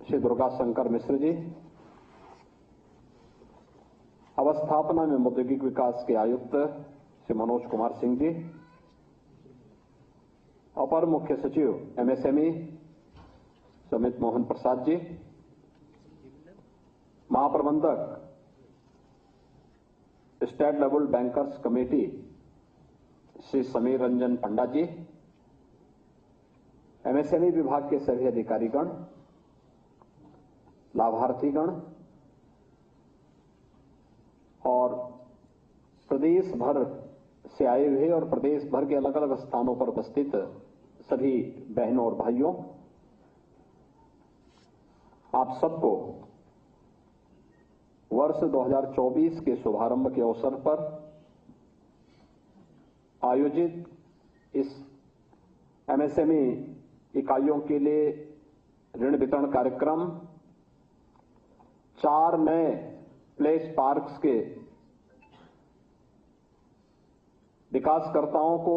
श्री दुर्गा शंकर मिश्र जी, अवस्थापना एवं औद्योगिक विकास के आयुक्त श्री मनोज कुमार सिंह जी, अपर मुख्य सचिव एमएसएमई सुमित मोहन प्रसाद जी, महाप्रबंधक state level bankers committee Shri Samir Ranjan Panda ji, MSME विभाग के सभी अधिकारीगण, लाभार्थीगण और प्रदेश भर से आए हुए और प्रदेश भर के अलग अलग स्थानों पर उपस्थित सभी बहनों और भाइयों, आप सबको वर्ष 2024 के शुभारंभ के अवसर पर आयोजित इस एमएसएमई इकाइयों के लिए ऋण वितरण कार्यक्रम, 4 नए प्लेस पार्क्स के विकासकर्ताओं को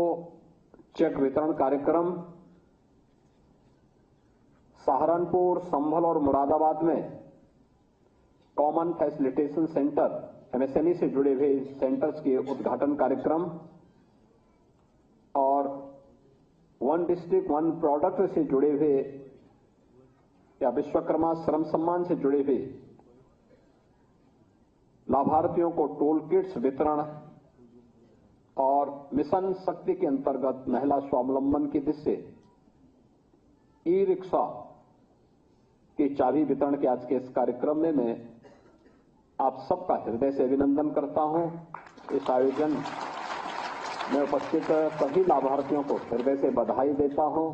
चेक वितरण कार्यक्रम, सहारनपुर, संभल और मुरादाबाद में कॉमन फैसिलिटेशन सेंटर एमएसएमई से जुड़े हुए सेंटर्स के उद्घाटन कार्यक्रम और वन डिस्ट्रिक्ट वन प्रोडक्ट से जुड़े हुए या विश्वकर्मा श्रम सम्मान से जुड़े हुए लाभार्थियों को टोल किट्स वितरण और मिशन शक्ति के अंतर्गत महिला स्वावलंबन की दिशा से ई रिक्शा की चाबी वितरण के आज के इस कार्यक्रम में मैं आप सबका हृदय से अभिनंदन करता हूं। इस आयोजन में उपस्थित सभी लाभार्थियों को हृदय से बधाई देता हूं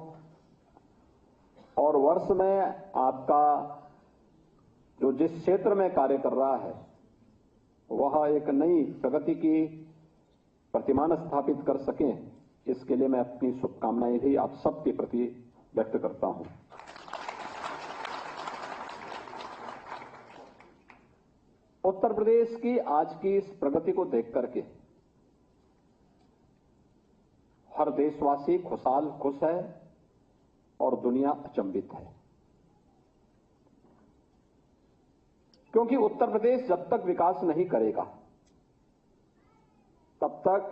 और वर्ष में आपका जो जिस क्षेत्र में कार्य कर रहा है वह एक नई प्रगति की प्रतिमान स्थापित कर सकें, इसके लिए मैं अपनी शुभकामनाएं भी आप सबके प्रति व्यक्त करता हूं। उत्तर प्रदेश की आज की इस प्रगति को देख करके हर देशवासी खुशहाल खुश है और दुनिया अचंभित है, क्योंकि उत्तर प्रदेश जब तक विकास नहीं करेगा तब तक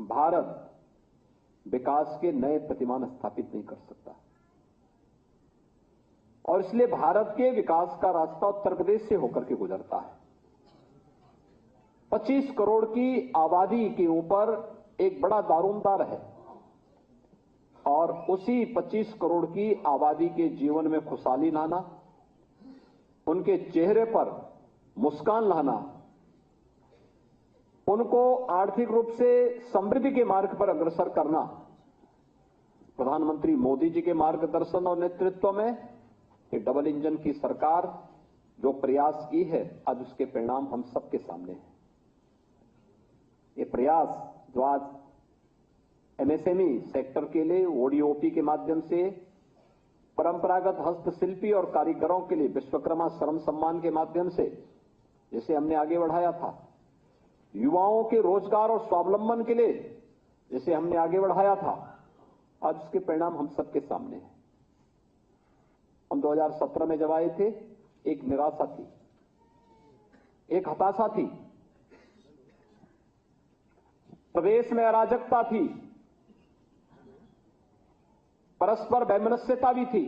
भारत विकास के नए प्रतिमान स्थापित नहीं कर सकता और इसलिए भारत के विकास का रास्ता उत्तर प्रदेश से होकर के गुजरता है। 25 करोड़ की आबादी के ऊपर एक बड़ा दारोमदार है और उसी 25 करोड़ की आबादी के जीवन में खुशहाली लाना, उनके चेहरे पर मुस्कान लाना, उनको आर्थिक रूप से समृद्धि के मार्ग पर अग्रसर करना, प्रधानमंत्री मोदी जी के मार्गदर्शन और नेतृत्व में ये डबल इंजन की सरकार जो प्रयास की है, आज उसके परिणाम हम सबके सामने हैं। ये प्रयास जो आज एमएसएमई सेक्टर के लिए ओडीओपी के माध्यम से, परंपरागत हस्तशिल्पी और कारीगरों के लिए विश्वकर्मा श्रम सम्मान के माध्यम से जिसे हमने आगे बढ़ाया था, युवाओं के रोजगार और स्वावलंबन के लिए जिसे हमने आगे बढ़ाया था, आज उसके परिणाम हम सबके सामने हैं। हम 2017 में जब आए थे, एक निराशा थी, एक हताशा थी, प्रदेश में अराजकता थी, परस्पर वैमनस्यता भी थी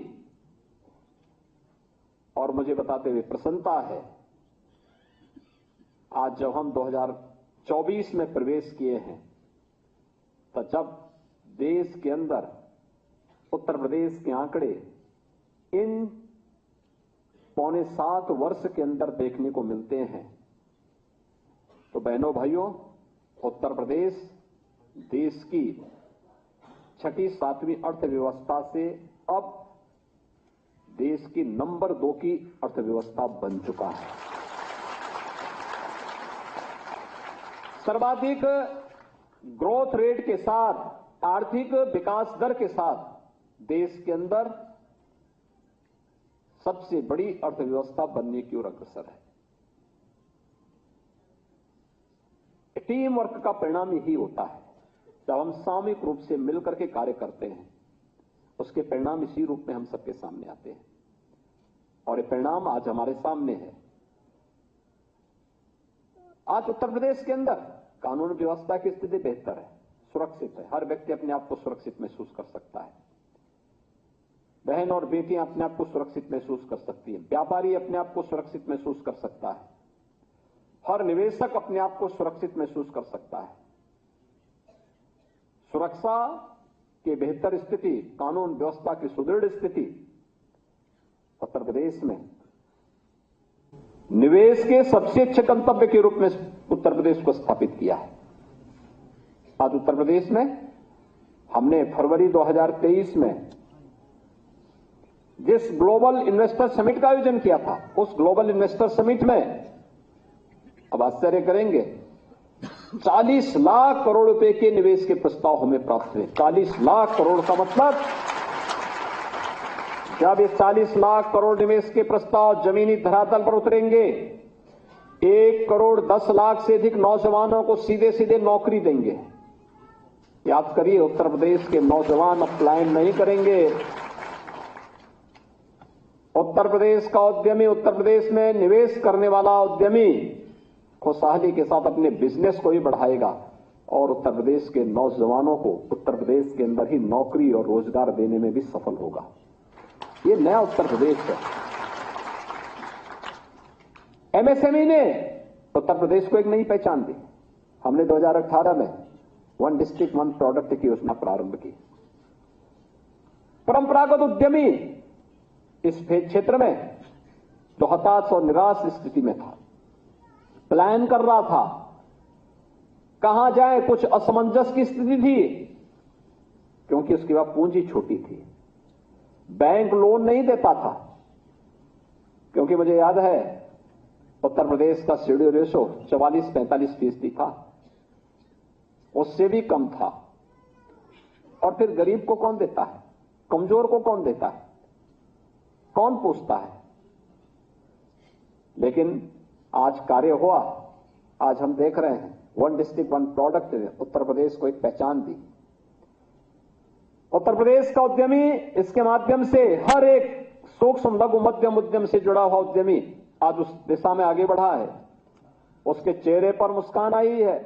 और मुझे बताते हुए प्रसन्नता है, आज जब हम 2024 में प्रवेश किए हैं तो जब देश के अंदर उत्तर प्रदेश के आंकड़े इन 6.25 वर्ष के अंदर देखने को मिलते हैं तो बहनों भाइयों, उत्तर प्रदेश देश की 6ठी 7वीं अर्थव्यवस्था से अब देश की नंबर 2 की अर्थव्यवस्था बन चुका है। सर्वाधिक ग्रोथ रेट के साथ, आर्थिक विकास दर के साथ देश के अंदर सबसे बड़ी अर्थव्यवस्था बनने की ओर अग्रसर है। टीम वर्क का परिणाम यही होता है, जब हम सामूहिक रूप से मिलकर के कार्य करते हैं उसके परिणाम इसी रूप में हम सबके सामने आते हैं और ये परिणाम आज हमारे सामने है। आज उत्तर प्रदेश के अंदर कानून व्यवस्था की स्थिति बेहतर है, सुरक्षित है। हर व्यक्ति अपने आप को सुरक्षित महसूस कर सकता है। बहन और बेटियां अपने आप को सुरक्षित महसूस कर सकती है। व्यापारी अपने आप को सुरक्षित महसूस कर सकता है। हर निवेशक अपने आप को सुरक्षित महसूस कर सकता है। सुरक्षा की बेहतर स्थिति, कानून व्यवस्था की सुदृढ़ स्थिति उत्तर प्रदेश में निवेश के सबसे अच्छे गंतव्य के रूप में उत्तर प्रदेश को स्थापित किया है। आज उत्तर प्रदेश में हमने फरवरी 2023 में जिस ग्लोबल इन्वेस्टर समिट का आयोजन किया था, उस ग्लोबल इन्वेस्टर समिट में अब आश्चर्य करेंगे 40 लाख करोड़ रुपए के निवेश के प्रस्ताव हमें प्राप्त हुए। 40 लाख करोड़ का मतलब, जब ये 40 लाख करोड़ निवेश के प्रस्ताव जमीनी धरातल पर उतरेंगे, 1 करोड़ 10 लाख से अधिक नौजवानों को सीधे सीधे नौकरी देंगे। याद करिए, उत्तर प्रदेश के नौजवान अब पलायन नहीं करेंगे। उत्तर प्रदेश का उद्यमी, उत्तर प्रदेश में निवेश करने वाला उद्यमी खुशहाली के साथ अपने बिजनेस को भी बढ़ाएगा और उत्तर प्रदेश के नौजवानों को उत्तर प्रदेश के अंदर ही नौकरी और रोजगार देने में भी सफल होगा। ये नया उत्तर प्रदेश है। एमएसएमई ने उत्तर प्रदेश को एक नई पहचान दी। हमने 2018 में 1 डिस्ट्रिक्ट 1 प्रोडक्ट की योजना प्रारंभ की। परंपरागत उद्यमी इस क्षेत्र में जो हताश और निराश स्थिति में था, प्लान कर रहा था कहां जाए, कुछ असमंजस की स्थिति थी क्योंकि उसके बाद पूंजी छोटी थी, बैंक लोन नहीं देता था। क्योंकि मुझे याद है उत्तर प्रदेश का सीडी रेशो 44-45% था, उससे भी कम था। और फिर गरीब को कौन देता है, कमजोर को कौन देता है, कौन पूछता है। लेकिन आज कार्य हुआ। आज हम देख रहे हैं 1 डिस्ट्रिक्ट 1 प्रोडक्ट ने उत्तर प्रदेश को एक पहचान दी। उत्तर प्रदेश का उद्यमी इसके माध्यम से हर एक सूक्ष्म लघु मध्यम उद्यम से जुड़ा हुआ उद्यमी आज उस दिशा में आगे बढ़ा है। उसके चेहरे पर मुस्कान आई है।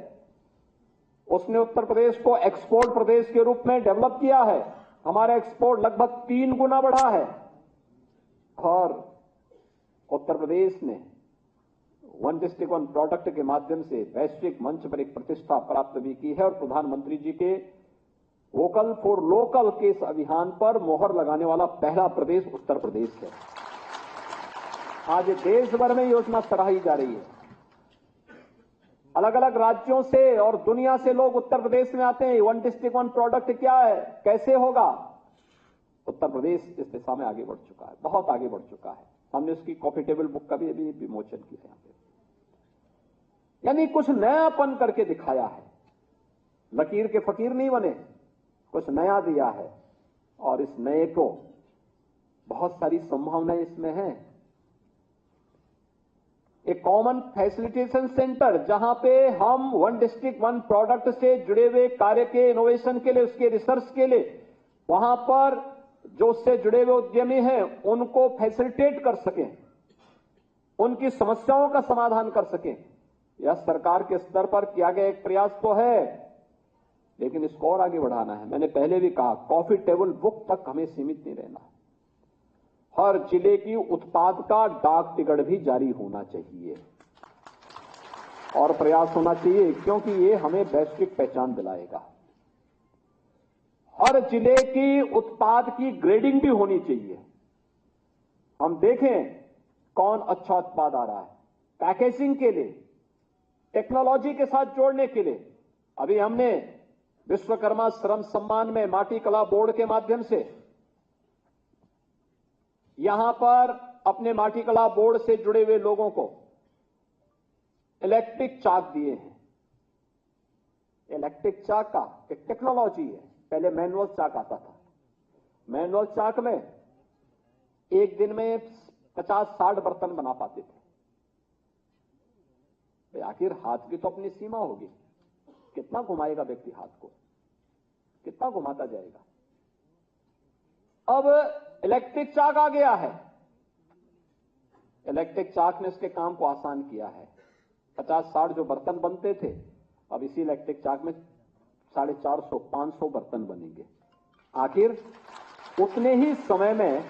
उसने उत्तर प्रदेश को एक्सपोर्ट प्रदेश के रूप में डेवलप किया है। हमारा एक्सपोर्ट लगभग 3 गुना बढ़ा है और उत्तर प्रदेश ने 1 डिस्ट्रिक्ट 1 प्रोडक्ट के माध्यम से वैश्विक मंच पर एक प्रतिष्ठा प्राप्त भी की है और प्रधानमंत्री जी के वोकल फॉर लोकल के इस अभियान पर मोहर लगाने वाला पहला प्रदेश उत्तर प्रदेश है। आज देश भर में योजना सराही जा रही है। अलग अलग राज्यों से और दुनिया से लोग उत्तर प्रदेश में आते हैं। 1 डिस्ट्रिक्ट 1 प्रोडक्ट क्या है, कैसे होगा। उत्तर प्रदेश इस दिशा में आगे बढ़ चुका है, बहुत आगे बढ़ चुका है। हमने उसकी कॉफी टेबल बुक का भी अभी विमोचन किया यहाँ पे। यानी कुछ नयापन करके दिखाया है। लकीर के फकीर नहीं बने, कुछ नया दिया है और इस नए को बहुत सारी संभावनाएं इसमें हैं। एक कॉमन फैसिलिटेशन सेंटर जहां पे हम 1 डिस्ट्रिक्ट 1 प्रोडक्ट से जुड़े हुए कार्य के इनोवेशन के लिए, उसके रिसर्च के लिए, वहां पर जो उससे जुड़े हुए उद्यमी हैं उनको फैसिलिटेट कर सकें, उनकी समस्याओं का समाधान कर सकें। यह सरकार के स्तर पर किया गया एक प्रयास तो है, लेकिन इसको और आगे बढ़ाना है। मैंने पहले भी कहा, कॉफी टेबल बुक तक हमें सीमित नहीं रहना। हर जिले की उत्पाद का डाक टिकट भी जारी होना चाहिए और प्रयास होना चाहिए, क्योंकि ये हमें वैश्विक पहचान दिलाएगा। हर जिले की उत्पाद की ग्रेडिंग भी होनी चाहिए। हम देखें कौन अच्छा उत्पाद आ रहा है। पैकेजिंग के लिए, टेक्नोलॉजी के साथ जोड़ने के लिए अभी हमने विश्वकर्मा श्रम सम्मान में माटी कला बोर्ड के माध्यम से यहां पर अपने माटी कला बोर्ड से जुड़े हुए लोगों को इलेक्ट्रिक चाक दिए हैं। इलेक्ट्रिक चाक का एक टेक्नोलॉजी है। पहले मैनुअल चाक आता था। मैनुअल चाक में एक दिन में 50-60 बर्तन बना पाते थे। आखिर हाथ की तो अपनी सीमा होगी। कितना घुमाएगा व्यक्ति हाथ को, कितना घुमाता जाएगा। अब इलेक्ट्रिक चाक आ गया है। इलेक्ट्रिक चाक ने इसके काम को आसान किया है। 50-60 जो बर्तन बनते थे, अब इसी इलेक्ट्रिक चाक में 450-500 बर्तन बनेंगे। आखिर उतने ही समय में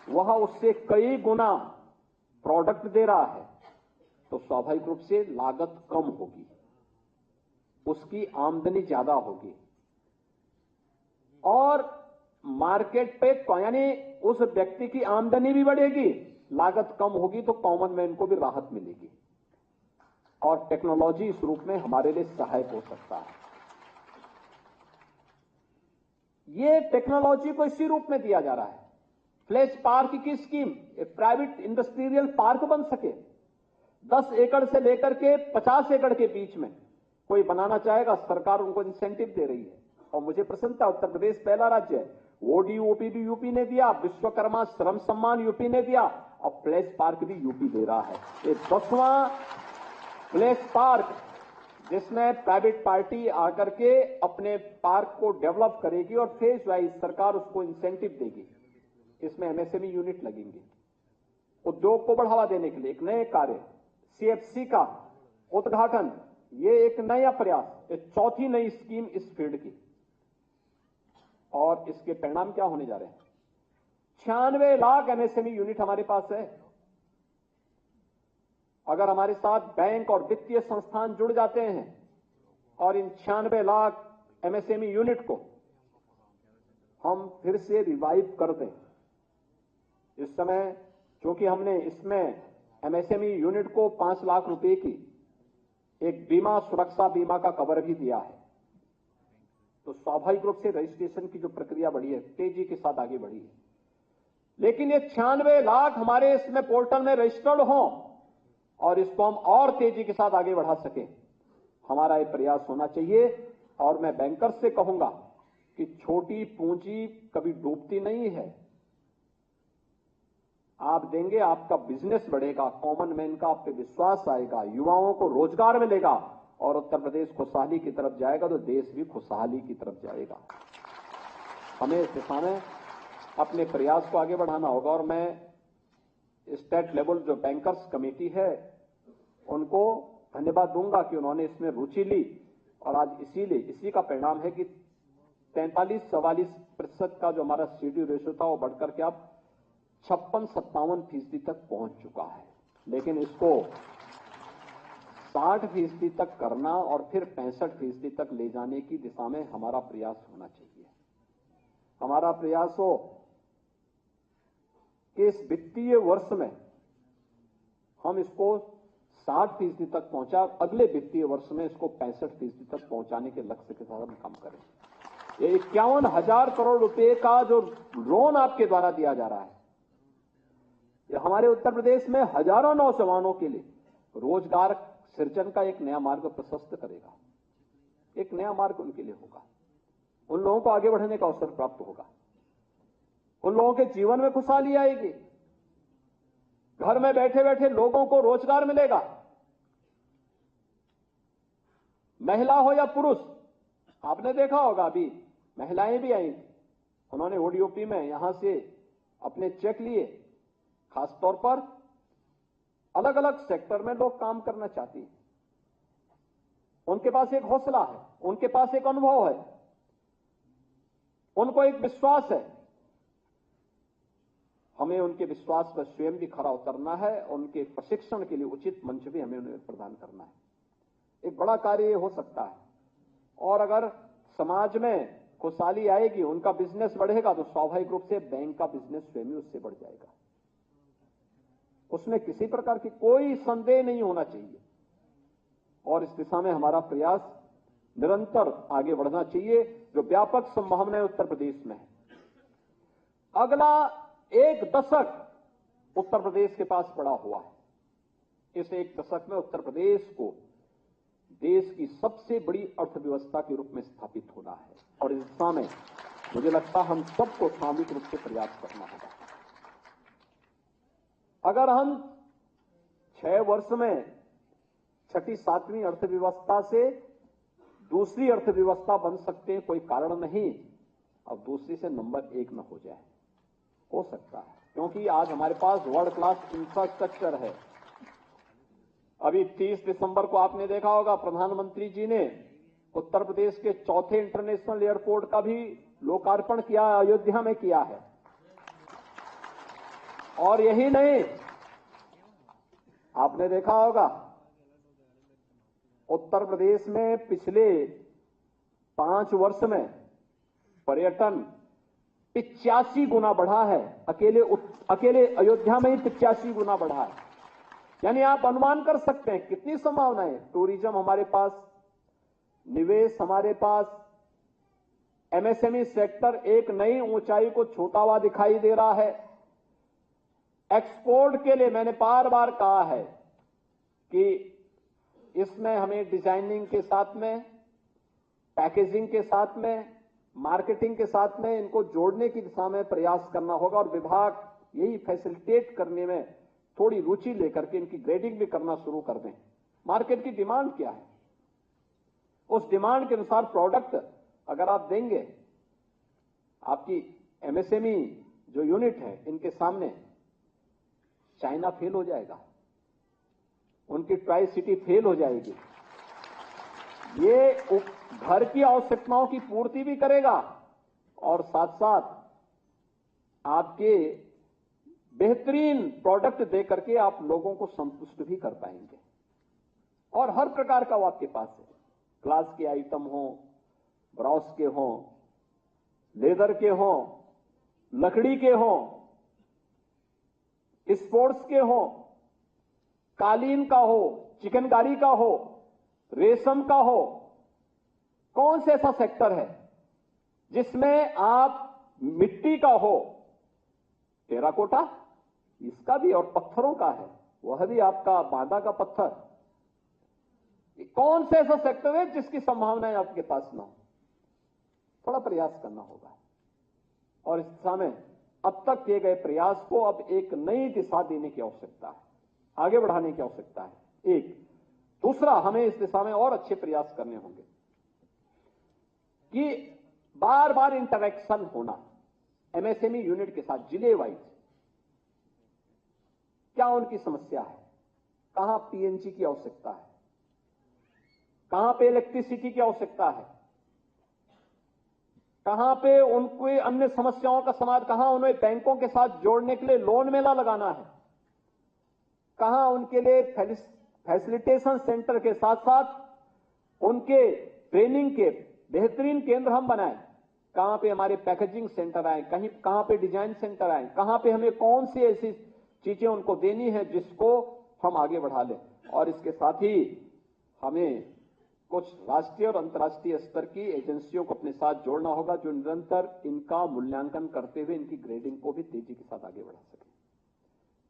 वह उससे कई गुना प्रोडक्ट दे रहा है, तो स्वाभाविक रूप से लागत कम होगी, उसकी आमदनी ज्यादा होगी और मार्केट पे यानी उस व्यक्ति की आमदनी भी बढ़ेगी, लागत कम होगी तो कॉमन मैन को भी राहत मिलेगी और टेक्नोलॉजी इस रूप में हमारे लिए सहायक हो सकता है। ये टेक्नोलॉजी को इसी रूप में दिया जा रहा है। फ्लैश पार्क की स्कीम, प्राइवेट इंडस्ट्रियल पार्क बन सके, 10 एकड़ से लेकर के 50 एकड़ के बीच में कोई बनाना चाहेगा, सरकार उनको इंसेंटिव दे रही है और मुझे प्रसन्नता, उत्तर प्रदेश पहला राज्य है। ओडीओपी भी यूपी ने दिया, विश्वकर्मा श्रम सम्मान यूपी ने दिया और फ्लैश पार्क भी यूपी दे रहा है। ये 10वां फ्लैश पार्क जिसमें प्राइवेट पार्टी आकर के अपने पार्क को डेवलप करेगी और फेज वाइज सरकार उसको इंसेंटिव देगी। इसमें एमएसएमई यूनिट लगेंगे। उद्योग को बढ़ावा देने के लिए एक नए कार्य, सीएफसी का उद्घाटन, ये एक नया प्रयास, ये चौथी नई स्कीम इस फील्ड की और इसके परिणाम क्या होने जा रहे हैं। 96 लाख एमएसएमई यूनिट हमारे पास है। अगर हमारे साथ बैंक और वित्तीय संस्थान जुड़ जाते हैं और इन 96 लाख एमएसएमई यूनिट को हम फिर से रिवाइव कर दें। इस समय चूंकि हमने इसमें एमएसएमई यूनिट को 5 लाख रुपए की एक बीमा, सुरक्षा बीमा का कवर भी दिया है, तो स्वाभाविक रूप से रजिस्ट्रेशन की जो प्रक्रिया बढ़ी है, तेजी के साथ आगे बढ़ी है। लेकिन ये 96 लाख हमारे इसमें पोर्टल में रजिस्टर्ड हों और इसको हम और तेजी के साथ आगे बढ़ा सकें, हमारा ये प्रयास होना चाहिए। और मैं बैंकर्स से कहूंगा कि छोटी पूंजी कभी डूबती नहीं है। आप देंगे, आपका बिजनेस बढ़ेगा, कॉमन मैन का आप पे विश्वास आएगा, युवाओं को रोजगार मिलेगा और उत्तर प्रदेश खुशहाली की तरफ जाएगा तो देश भी खुशहाली की तरफ जाएगा। हमें इस दिशा में अपने प्रयास को आगे बढ़ाना होगा और मैं स्टेट लेवल जो बैंकर्स कमेटी है उनको धन्यवाद दूंगा कि उन्होंने इसमें रुचि ली और आज इसी का परिणाम है कि 43-44% का जो हमारा सीडी रेशियो था वो बढ़कर के अब 56-57% तक पहुंच चुका है। लेकिन इसको 60% तक करना और फिर 65% तक ले जाने की दिशा में हमारा प्रयास होना चाहिए। हमारा प्रयास हो कि इस वित्तीय वर्ष में हम इसको 60% तक पहुंचा, अगले वित्तीय वर्ष में इसको 65% तक पहुंचाने के लक्ष्य के साथ हम काम करें। ये 51,000 करोड़ रुपए का जो लोन आपके द्वारा दिया जा रहा है, ये हमारे उत्तर प्रदेश में हजारों नौजवानों के लिए रोजगार सृजन का एक नया मार्ग प्रशस्त करेगा। एक नया मार्ग उनके लिए होगा, उन लोगों को आगे बढ़ने का अवसर प्राप्त होगा, उन लोगों के जीवन में खुशहाली आएगी, घर में बैठे बैठे लोगों को रोजगार मिलेगा। महिला हो या पुरुष, आपने देखा होगा अभी महिलाएं भी आई, उन्होंने ओडीओपी में यहां से अपने चेक लिए। खासतौर पर अलग अलग सेक्टर में लोग काम करना चाहती हैं, उनके पास एक हौसला है, उनके पास एक अनुभव है, उनको एक विश्वास है। हमें उनके विश्वास पर स्वयं भी खरा उतरना है, उनके प्रशिक्षण के लिए उचित मंच भी हमें उन्हें प्रदान करना है। एक बड़ा कार्य हो सकता है और अगर समाज में खुशहाली आएगी, उनका बिजनेस बढ़ेगा तो स्वाभाविक रूप से बैंक का बिजनेस स्वयं ही उससे बढ़ जाएगा। उसमें किसी प्रकार की कोई संदेह नहीं होना चाहिए और इस दिशा में हमारा प्रयास निरंतर आगे बढ़ना चाहिए, जो व्यापक संभावनाएं उत्तर प्रदेश में है। अगला 1 दशक उत्तर प्रदेश के पास पड़ा हुआ है। इस 1 दशक में उत्तर प्रदेश को देश की सबसे बड़ी अर्थव्यवस्था के रूप में स्थापित होना है और इस दिशा में मुझे लगता है हम सबको सामूहिक रूप से प्रयास करना होगा। अगर हम 6 वर्ष में 6ठी-7वीं अर्थव्यवस्था से दूसरी अर्थव्यवस्था बन सकते हैं, कोई कारण नहीं अब दूसरी से नंबर 1 न हो जाए, हो सकता है। क्योंकि आज हमारे पास वर्ल्ड क्लास इंफ्रास्ट्रक्चर है। अभी 30 दिसंबर को आपने देखा होगा प्रधानमंत्री जी ने उत्तर प्रदेश के चौथे इंटरनेशनल एयरपोर्ट का भी लोकार्पण किया, अयोध्या में किया है। और यही नहीं, आपने देखा होगा उत्तर प्रदेश में पिछले 5 वर्ष में पर्यटन 85 गुना बढ़ा है। अकेले अयोध्या में ही 85 गुना बढ़ा है। यानी आप अनुमान कर सकते हैं कितनी संभावनाएं। टूरिज्म हमारे पास, निवेश हमारे पास, एमएसएमई सेक्टर एक नई ऊंचाई को छूता हुआ दिखाई दे रहा है। एक्सपोर्ट के लिए मैंने बार बार कहा है कि इसमें हमें डिजाइनिंग के साथ में, पैकेजिंग के साथ में, मार्केटिंग के साथ में इनको जोड़ने की दिशा में प्रयास करना होगा और विभाग यही फैसिलिटेट करने में थोड़ी रुचि लेकर के इनकी ग्रेडिंग भी करना शुरू कर दें। मार्केट की डिमांड क्या है, उस डिमांड के अनुसार प्रोडक्ट अगर आप देंगे, आपकी एमएसएमई जो यूनिट है इनके सामने चाइना फेल हो जाएगा, उनकी ट्राई सिटी फेल हो जाएगी। ये घर की आवश्यकताओं की पूर्ति भी करेगा और साथ साथ आपके बेहतरीन प्रोडक्ट देकर के आप लोगों को संतुष्ट भी कर पाएंगे। और हर प्रकार का वो आपके पास है, ग्लास के आइटम हो, ब्रॉस के हो, लेदर के हो, लकड़ी के हो, स्पोर्ट्स के हो, कालीन का हो, चिकनकारी का हो, रेशम का हो। कौन से ऐसा सेक्टर है जिसमें आप मिट्टी का हो, टेराकोटा इसका भी, और पत्थरों का है वह भी आपका बांदा का पत्थर। कौन से ऐसा सेक्टर है जिसकी संभावनाएं आपके पास ना हो? थोड़ा प्रयास करना होगा और इस दिशा में अब तक किए गए प्रयास को अब एक नई दिशा देने की आवश्यकता है, आगे बढ़ाने की आवश्यकता है। एक दूसरा, हमें इस दिशा में और अच्छे प्रयास करने होंगे कि बार बार इंटरेक्शन होना एमएसएमई यूनिट के साथ, जिले वाइज क्या उनकी समस्या है, कहां पीएनजी की आवश्यकता है, कहां पे इलेक्ट्रिसिटी की आवश्यकता है, कहां पे उनकी अन्य समस्याओं का समाधान, कहां उन्हें बैंकों के साथ जोड़ने के लिए लोन मेला लगाना है, कहां उनके लिए फैसिलिटेशन सेंटर के साथ साथ उनके ट्रेनिंग के बेहतरीन केंद्र हम बनाएं, कहां पे हमारे पैकेजिंग सेंटर आए, कहां पे डिजाइन सेंटर आए, कहां पे हमें कौन सी ऐसी चीजें उनको देनी है जिसको हम आगे बढ़ा लें। और इसके साथ ही हमें कुछ राष्ट्रीय और अंतर्राष्ट्रीय स्तर की एजेंसियों को अपने साथ जोड़ना होगा जो निरंतर इनका मूल्यांकन करते हुए इनकी ग्रेडिंग को भी तेजी के साथ आगे बढ़ा सके।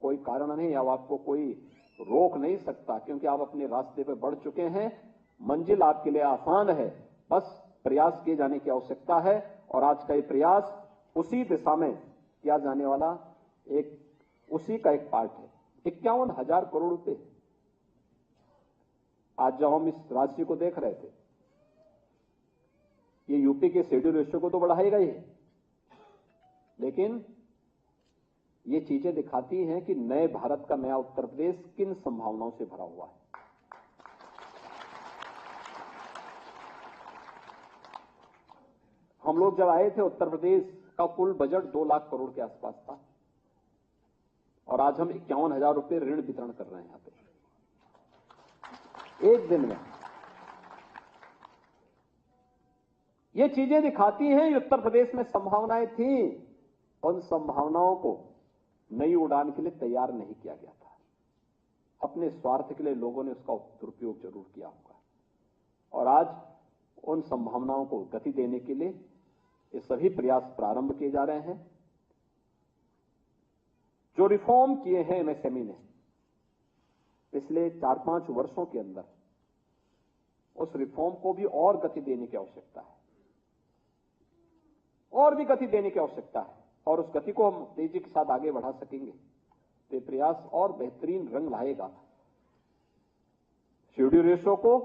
कोई कारण नहीं, अब आपको कोई रोक नहीं सकता क्योंकि आप अपने रास्ते पर बढ़ चुके हैं। मंजिल आपके लिए आसान है, बस प्रयास किए जाने की आवश्यकता है और आज का ये प्रयास उसी दिशा में किया जाने वाला उसी का एक पार्ट है। 51,000 करोड़ रुपए आज जब हम इस राशि को देख रहे थे, ये यूपी के शेड्यूल रेशियो को तो बढ़ाएगा ही, लेकिन ये चीजें दिखाती हैं कि नए भारत का नया उत्तर प्रदेश किन संभावनाओं से भरा हुआ है। हम लोग जब आए थे, उत्तर प्रदेश का कुल बजट 2 लाख करोड़ के आसपास था और आज हम 51,000 रुपए ऋण वितरण कर रहे हैं यहां पे एक दिन में। ये चीजें दिखाती हैं उत्तर प्रदेश में संभावनाएं थी, उन संभावनाओं को नई उड़ान के लिए तैयार नहीं किया गया था। अपने स्वार्थ के लिए लोगों ने उसका दुरुपयोग जरूर किया होगा और आज उन संभावनाओं को गति देने के लिए ये सभी प्रयास प्रारंभ किए जा रहे हैं। जो रिफॉर्म किए हैं एमएसएमई ने पिछले 4-5 वर्षों के अंदर, उस रिफॉर्म को भी और गति देने की आवश्यकता है, और भी गति देने की आवश्यकता है और उस गति को हम तेजी के साथ आगे बढ़ा सकेंगे तो ये प्रयास और बेहतरीन रंग लाएगा। शेड्यूल रेशो को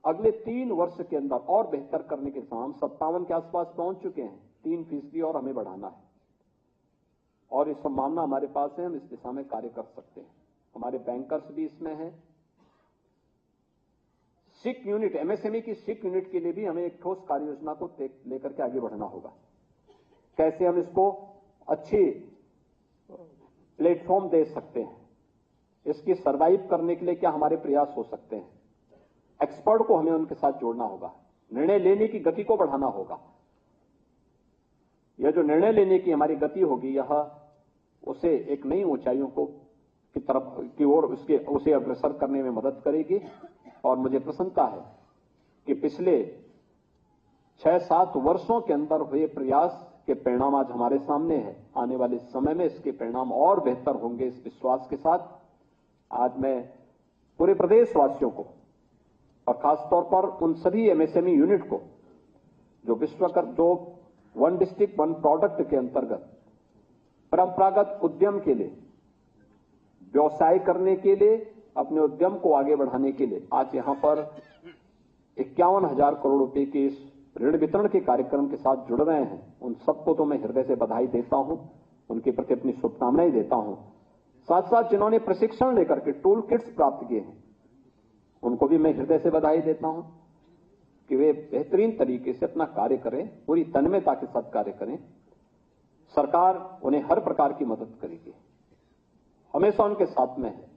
अगले 3 वर्ष के अंदर और बेहतर करने के साथ हम 57 के आसपास पहुंच चुके हैं, 3% और हमें बढ़ाना है और ये संभावना हमारे पास है, हम इस दिशा में कार्य कर सकते हैं। हमारे बैंकर्स भी इसमें हैं। सिक यूनिट, एमएसएमई की सिक यूनिट के लिए भी हमें एक ठोस कार्य योजना को लेकर के आगे बढ़ना होगा। कैसे हम इसको अच्छी प्लेटफॉर्म दे सकते हैं, इसकी सर्वाइव करने के लिए क्या हमारे प्रयास हो सकते हैं। एक्सपर्ट को हमें उनके साथ जोड़ना होगा, निर्णय लेने की गति को बढ़ाना होगा। यह जो निर्णय लेने की हमारी गति होगी, यह उसे एक नई ऊंचाइयों को की ओर उसे अग्रसर करने में मदद करेगी। और मुझे प्रसन्नता है कि पिछले 6-7 वर्षों के अंदर हुए प्रयास के परिणाम आज हमारे सामने है। आने वाले समय में इसके परिणाम और बेहतर होंगे, इस विश्वास के साथ आज मैं पूरे प्रदेशवासियों को और खासतौर पर उन सभी एमएसएमई यूनिट को जो वन डिस्ट्रिक्ट वन प्रोडक्ट के अंतर्गत परंपरागत उद्यम के लिए, व्यवसाय करने के लिए, अपने उद्यम को आगे बढ़ाने के लिए आज यहां पर 51,000 करोड़ रुपए के इस ऋण वितरण के कार्यक्रम के साथ जुड़ रहे हैं। उन सबको तो मैं हृदय से बधाई देता हूं, उनके प्रति अपनी शुभकामनाएं देता हूं। साथ साथ जिन्होंने प्रशिक्षण लेकर के टूल किट्स प्राप्त किए हैं, उनको भी मैं हृदय से बधाई देता हूं कि वे बेहतरीन तरीके से अपना कार्य करें, पूरी तन्मयता के साथ कार्य करें। सरकार उन्हें हर प्रकार की मदद करेगी, हमेशा उनके साथ में है।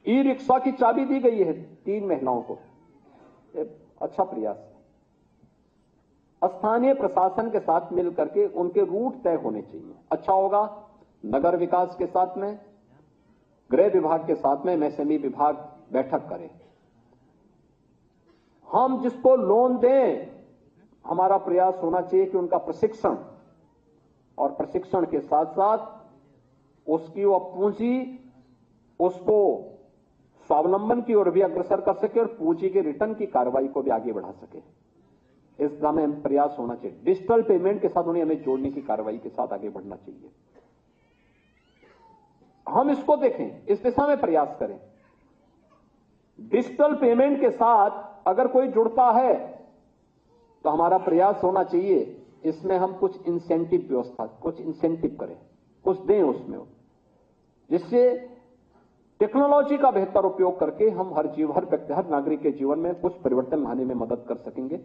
ई रिक्शा की चाबी दी गई है 3 महिलाओं को, अच्छा प्रयास है। स्थानीय प्रशासन के साथ मिलकर के उनके रूट तय होने चाहिए, अच्छा होगा। नगर विकास के साथ में, गृह विभाग के साथ में एमएसएमई विभाग बैठक करें। हम जिसको लोन दें, हमारा प्रयास होना चाहिए कि उनका प्रशिक्षण, और प्रशिक्षण के साथ साथ उसकी वो पूंजी, उसको स्वावलंबन की ओर भी अग्रसर कर सके और पूंजी के रिटर्न की कार्रवाई को भी आगे बढ़ा सके। इस दिशा में प्रयास होना चाहिए। डिजिटल पेमेंट के साथ उन्हें हमें जोड़ने की कार्रवाई के साथ आगे बढ़ना चाहिए। हम इसको देखें, इस दिशा में प्रयास करें। डिजिटल पेमेंट के साथ अगर कोई जुड़ता है तो हमारा प्रयास होना चाहिए इसमें हम कुछ इंसेंटिव व्यवस्था, कुछ इंसेंटिव करें, कुछ दें उसमें, जिससे टेक्नोलॉजी का बेहतर उपयोग करके हम हर व्यक्ति, हर नागरिक के जीवन में कुछ परिवर्तन लाने में मदद कर सकेंगे।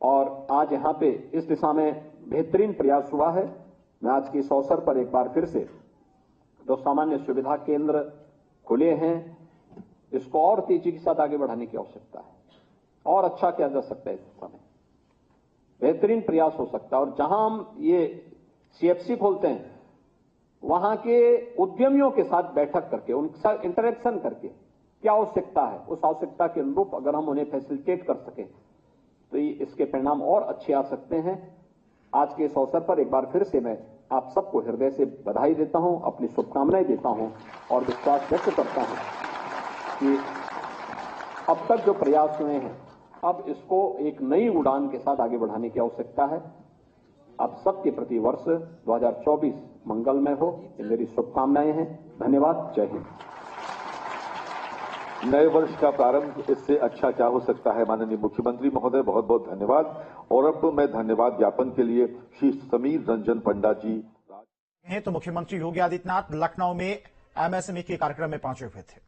और आज यहां पे इस दिशा में बेहतरीन प्रयास हुआ है। मैं आज के इस अवसर पर एक बार फिर से जो सामान्य सुविधा केंद्र खुले हैं, इसको और तेजी के साथ आगे बढ़ाने की आवश्यकता है, और अच्छा किया जा सकता है। इस दिशा में बेहतरीन प्रयास हो सकता है। और जहां हम ये सीएफसी खोलते हैं, वहां के उद्यमियों के साथ बैठक करके, उनके साथ इंटरेक्शन करके, क्या आवश्यकता है, उस आवश्यकता के अनुरूप अगर हम उन्हें फैसिलिटेट कर सकें तो इसके परिणाम और अच्छे आ सकते हैं। आज के इस अवसर पर एक बार फिर से मैं आप सबको हृदय से बधाई देता हूं, अपनी शुभकामनाएं देता हूं और विश्वास व्यक्त करता हूं कि अब तक जो प्रयास हुए हैं, अब इसको एक नई उड़ान के साथ आगे बढ़ाने की आवश्यकता है। आप सबके प्रति वर्ष 2024 मंगलमय हो, ये मेरी शुभकामनाएं हैं। धन्यवाद। जय हिंद। नए वर्ष का प्रारंभ इससे अच्छा क्या हो सकता है। माननीय मुख्यमंत्री महोदय, बहुत बहुत धन्यवाद। और अब मैं धन्यवाद ज्ञापन के लिए श्री समीर रंजन पंडा जी हैं। तो मुख्यमंत्री योगी आदित्यनाथ लखनऊ में एमएसएमई के कार्यक्रम में पहुंचे हुए थे।